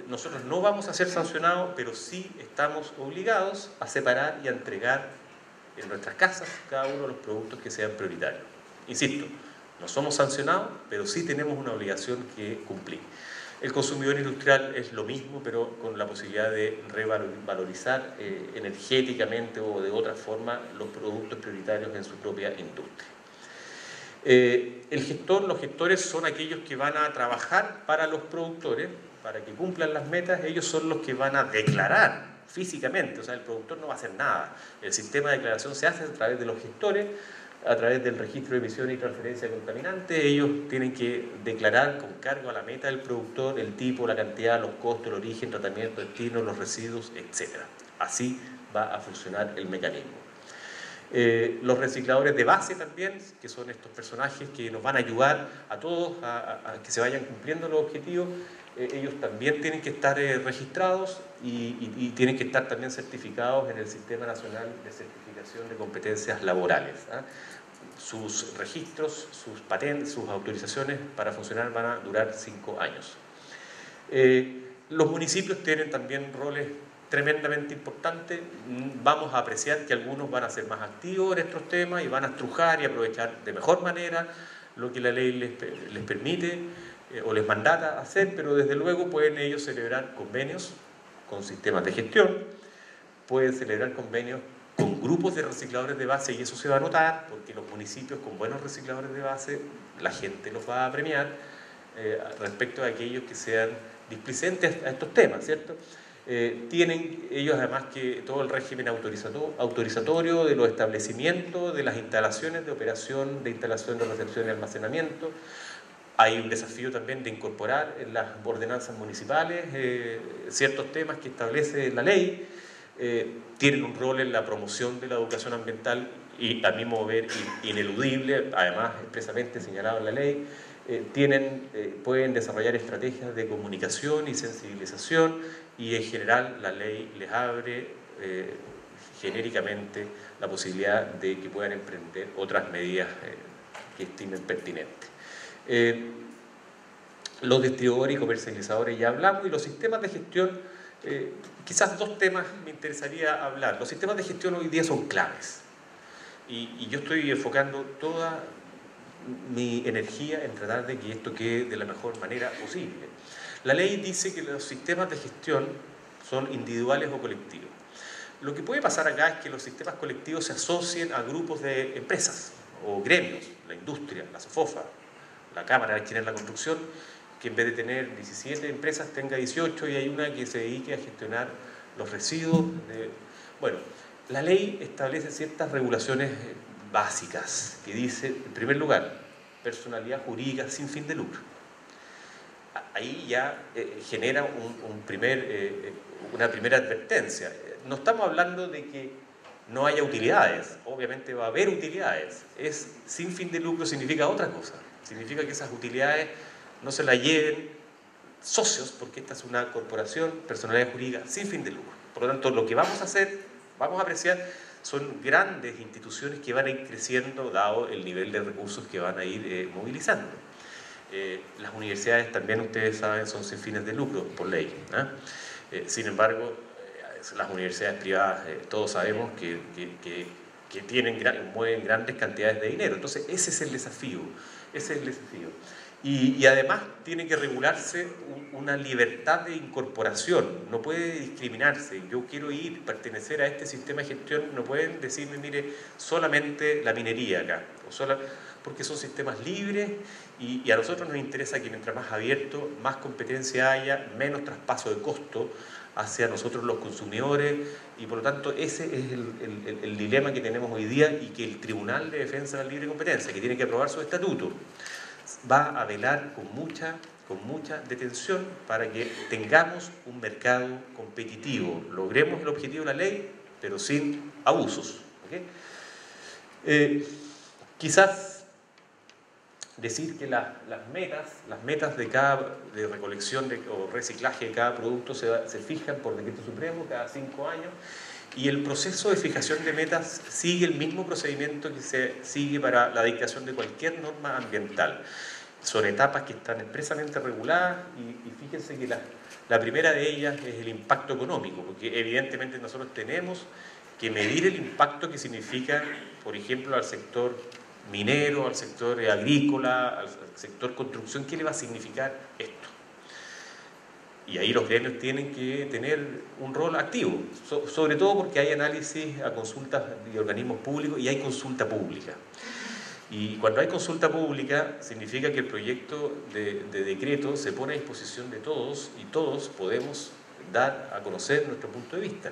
Nosotros no vamos a ser sancionados, pero sí estamos obligados a separar y a entregar en nuestras casas cada uno de los productos que sean prioritarios. Insisto, no somos sancionados, pero sí tenemos una obligación que cumplir. El consumidor industrial es lo mismo, pero con la posibilidad de revalorizar energéticamente o de otra forma los productos prioritarios en su propia industria. Los gestores son aquellos que van a trabajar para los productores, para que cumplan las metas. Ellos son los que van a declarar físicamente, o sea, el productor no va a hacer nada. El sistema de declaración se hace a través de los gestores, a través del registro de emisión y transferencia de contaminantes. Ellos tienen que declarar con cargo a la meta del productor el tipo, la cantidad, los costos, el origen, tratamiento, destino, los residuos, etc. Así va a funcionar el mecanismo. Los recicladores de base también, que son estos personajes que nos van a ayudar a todos a que se vayan cumpliendo los objetivos, ellos también tienen que estar registrados y tienen que estar también certificados en el Sistema Nacional de Certificación de Competencias Laborales. Sus registros, sus patentes, sus autorizaciones para funcionar van a durar 5 años. Los municipios tienen también roles tremendamente importantes. Vamos a apreciar que algunos van a ser más activos en estos temas y van a estrujar y aprovechar de mejor manera lo que la ley les permite o les mandata hacer, pero desde luego pueden ellos celebrar convenios con sistemas de gestión, pueden celebrar convenios con grupos de recicladores de base, y eso se va a notar porque los municipios con buenos recicladores de base, la gente los va a premiar respecto a aquellos que sean displicentes a estos temas, ¿cierto? Tienen ellos además que todo el régimen autorizatorio de los establecimientos, de las instalaciones de operación, de instalación de recepción y almacenamiento. Hay un desafío también de incorporar en las ordenanzas municipales ciertos temas que establece la ley. Tienen un rol en la promoción de la educación ambiental y, a mi modo de ver, ineludible, además expresamente señalado en la ley. Pueden desarrollar estrategias de comunicación y sensibilización, y en general la ley les abre genéricamente la posibilidad de que puedan emprender otras medidas que estimen pertinentes. Los distribuidores y comercializadores ya hablamos, y los sistemas de gestión, quizás 2 temas me interesaría hablar. Los sistemas de gestión hoy día son claves, y yo estoy enfocando toda mi energía en tratar de que esto quede de la mejor manera posible. La ley dice que los sistemas de gestión son individuales o colectivos. Lo que puede pasar acá es que los sistemas colectivos se asocien a grupos de empresas o gremios, la industria, la SOFOFA, la Cámara de Alquiler de la Construcción, que en vez de tener 17 empresas tenga 18, y hay una que se dedique a gestionar los residuos. Bueno, la ley establece ciertas regulaciones básicas que dice, en primer lugar, personalidad jurídica sin fin de lucro. Ahí ya genera una primera advertencia. No estamos hablando de que no haya utilidades, obviamente va a haber utilidades. Sin fin de lucro significa otra cosa. Significa que esas utilidades no se las lleven socios, porque esta es una corporación, personalidad jurídica sin fin de lucro. Por lo tanto, lo que vamos a hacer, vamos a apreciar, son grandes instituciones que van a ir creciendo dado el nivel de recursos que van a ir movilizando. Las universidades también, ustedes saben, son sin fines de lucro por ley. Sin embargo, las universidades privadas, todos sabemos que mueven grandes cantidades de dinero. Entonces, ese es el desafío. Y además tiene que regularse una libertad de incorporación, no puede discriminarse. Yo quiero pertenecer a este sistema de gestión, no pueden decirme, mire, solamente la minería acá, porque son sistemas libres, y a nosotros nos interesa que mientras más abierto, más competencia haya, menos traspaso de costo hacia nosotros los consumidores, y por lo tanto ese es el dilema que tenemos hoy día, y que el Tribunal de Defensa de la Libre Competencia, que tiene que aprobar su estatuto, va a velar con mucha detención para que tengamos un mercado competitivo, logremos el objetivo de la ley, pero sin abusos. ¿Okay? Quizás decir que las metas de recolección o reciclaje de cada producto se fijan por decreto supremo cada 5 años, y el proceso de fijación de metas sigue el mismo procedimiento que se sigue para la dictación de cualquier norma ambiental. Son etapas que están expresamente reguladas, y fíjense que la primera de ellas es el impacto económico, porque evidentemente nosotros tenemos que medir el impacto que significa, por ejemplo, al sector minero, al sector agrícola, al sector construcción. ¿Qué le va a significar esto? Y ahí los gremios tienen que tener un rol activo, sobre todo porque hay análisis a consultas de organismos públicos y hay consulta pública. Y cuando hay consulta pública, significa que el proyecto de decreto se pone a disposición de todos, y todos podemos dar a conocer nuestro punto de vista.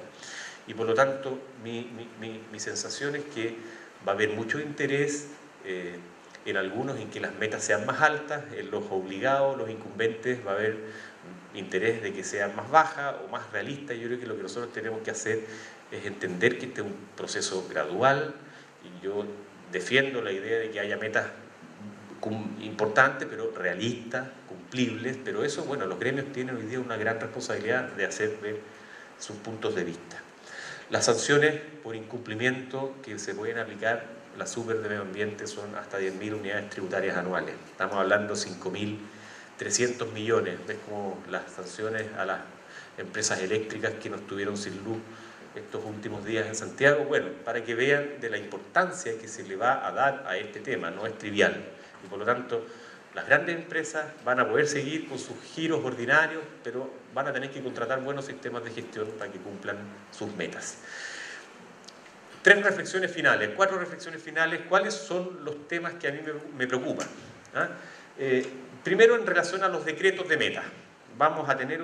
Y por lo tanto, mi sensación es que va a haber mucho interés en algunos en que las metas sean más altas, en los obligados, los incumbentes, va a haber interés de que sean más bajas o más realistas. Yo creo que lo que nosotros tenemos que hacer es entender que este es un proceso gradual, y yo defiendo la idea de que haya metas importantes, pero realistas, cumplibles, pero eso, bueno, los gremios tienen hoy día una gran responsabilidad de hacer ver sus puntos de vista. Las sanciones por incumplimiento que se pueden aplicar, la super de medio ambiente, son hasta 10.000 unidades tributarias anuales. Estamos hablando de 5.300 millones, ves como las sanciones a las empresas eléctricas que nos tuvieron sin luz estos últimos días en Santiago. Bueno, para que vean de la importancia que se le va a dar a este tema, no es trivial. Y por lo tanto, las grandes empresas van a poder seguir con sus giros ordinarios, pero van a tener que contratar buenos sistemas de gestión para que cumplan sus metas. 4 reflexiones finales. ¿Cuáles son los temas que a mí me preocupan? Primero, en relación a los decretos de meta. Vamos a tener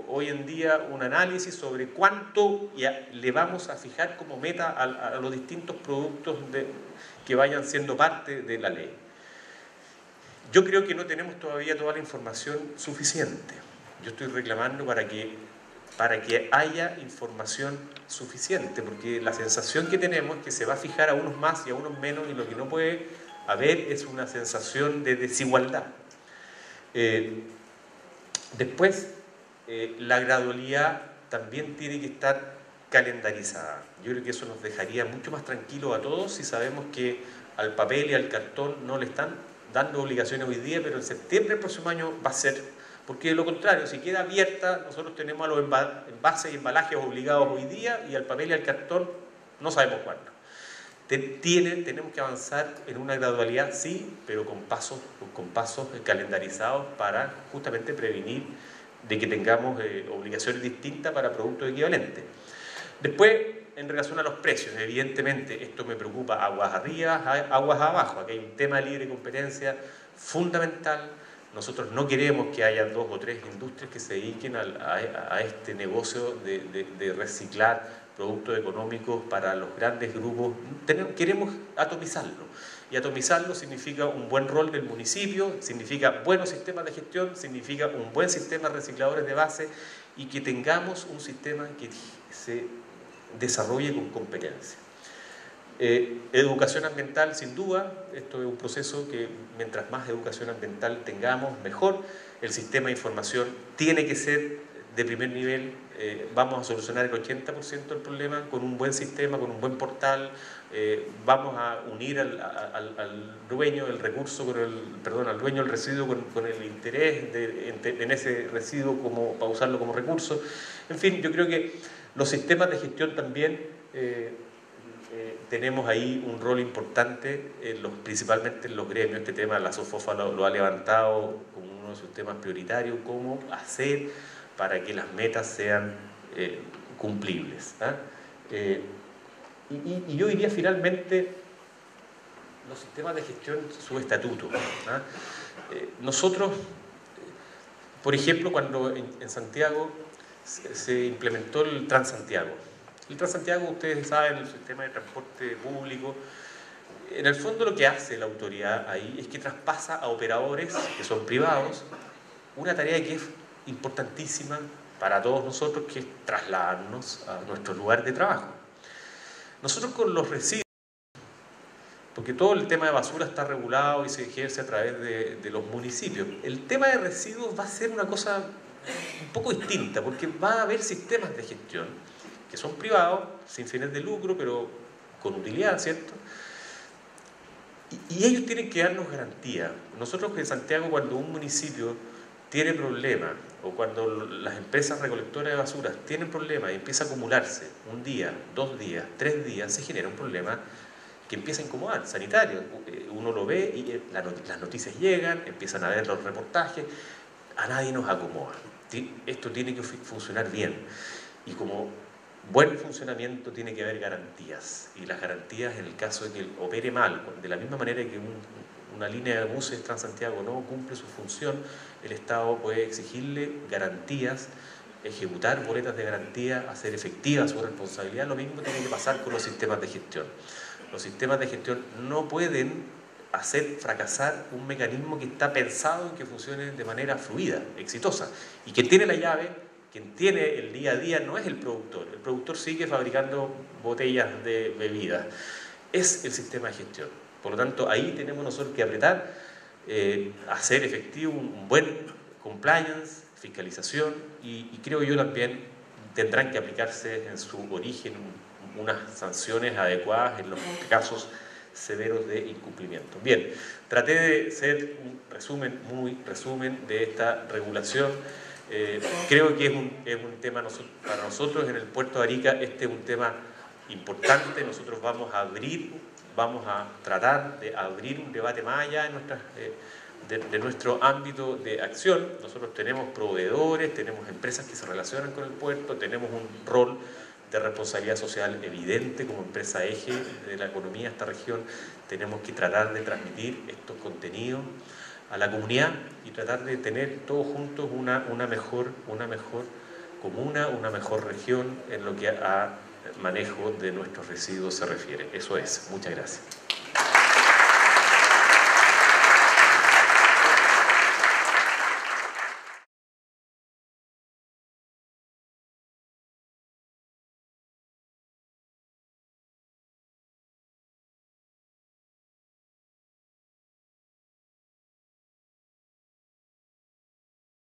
hoy en día un análisis sobre cuánto le vamos a fijar como meta a los distintos productos que vayan siendo parte de la ley. Yo creo que no tenemos todavía toda la información suficiente. Yo estoy reclamando para que haya información suficiente, porque la sensación que tenemos es que se va a fijar a unos más y a unos menos, y lo que no puede haber es una sensación de desigualdad. Después, la gradualidad también tiene que estar calendarizada. Yo creo que eso nos dejaría mucho más tranquilos a todos si sabemos que al papel y al cartón no le están dando obligaciones hoy día, pero en septiembre del próximo año va a ser, porque de lo contrario, si queda abierta, nosotros tenemos a los envases y embalajes obligados hoy día, y al papel y al cartón no sabemos cuándo. Tenemos que avanzar en una gradualidad, sí, pero con pasos calendarizados, para justamente prevenir de que tengamos obligaciones distintas para productos equivalentes. Después, en relación a los precios, evidentemente esto me preocupa aguas arriba, aguas abajo. Aquí hay un tema de libre competencia fundamental. Nosotros no queremos que haya 2 o 3 industrias que se dediquen a este negocio de reciclar productos económicos para los grandes grupos. Queremos atomizarlo. Y atomizarlo significa un buen rol del municipio, significa buenos sistemas de gestión, significa un buen sistema de recicladores de base, y que tengamos un sistema que se desarrolle con competencia. Educación ambiental, sin duda, esto es un proceso que mientras más educación ambiental tengamos, mejor. El sistema de información tiene que ser de primer nivel. Vamos a solucionar el 80% del problema con un buen sistema, con un buen portal. Vamos a unir al dueño del recurso, al dueño del residuo con el interés en ese residuo para usarlo como recurso. En fin, yo creo que los sistemas de gestión también tenemos ahí un rol importante, principalmente en los gremios. Este tema la SOFOFA lo ha levantado como uno de sus temas prioritarios: cómo hacer para que las metas sean cumplibles. Y yo diría finalmente, los sistemas de gestión, su estatuto. Nosotros, por ejemplo, cuando en Santiago se implementó el Transantiago. El Transantiago, ustedes saben, el sistema de transporte público. En el fondo lo que hace la autoridad ahí es que traspasa a operadores que son privados una tarea que es importantísima para todos nosotros, que es trasladarnos a nuestro lugar de trabajo. Nosotros con los residuos, porque todo el tema de basura está regulado y se ejerce a través de los municipios, el tema de residuos va a ser una cosa un poco distinta, porque va a haber sistemas de gestión que son privados, sin fines de lucro, pero con utilidad, ¿cierto? Y ellos tienen que darnos garantía. Nosotros en Santiago, cuando un municipio tiene problemas, o cuando las empresas recolectoras de basuras tienen problemas y empieza a acumularse un día, 2 días, 3 días, se genera un problema que empieza a incomodar, sanitario. Uno lo ve y las noticias llegan, empiezan a ver los reportajes, a nadie nos acomoda. Esto tiene que funcionar bien. Y como buen funcionamiento tiene que haber garantías. Y las garantías, en el caso de que opere mal, de la misma manera que una línea de buses Transantiago no cumple su función, el Estado puede exigirle garantías, ejecutar boletas de garantía, hacer efectiva su responsabilidad. Lo mismo tiene que pasar con los sistemas de gestión. Los sistemas de gestión no pueden hacer fracasar un mecanismo que está pensado en que funcione de manera fluida, exitosa. Y quien tiene la llave, quien tiene el día a día, no es el productor sigue fabricando botellas de bebidas, es el sistema de gestión. Por lo tanto, ahí tenemos nosotros que apretar, hacer efectivo un buen compliance, fiscalización, y creo yo también tendrán que aplicarse en su origen unas sanciones adecuadas en los casos severos de incumplimiento. Bien, traté de ser un resumen de esta regulación. Creo que es un tema para nosotros en el puerto de Arica. Este es un tema importante. Nosotros vamos a tratar de abrir un debate más allá de nuestro ámbito de acción. Nosotros tenemos proveedores, tenemos empresas que se relacionan con el puerto, tenemos un rol de responsabilidad social evidente como empresa eje de la economía de esta región. Tenemos que tratar de transmitir estos contenidos a la comunidad y tratar de tener todos juntos una mejor comuna, una mejor región en lo que a manejo de nuestros residuos se refiere. Eso es. Muchas gracias.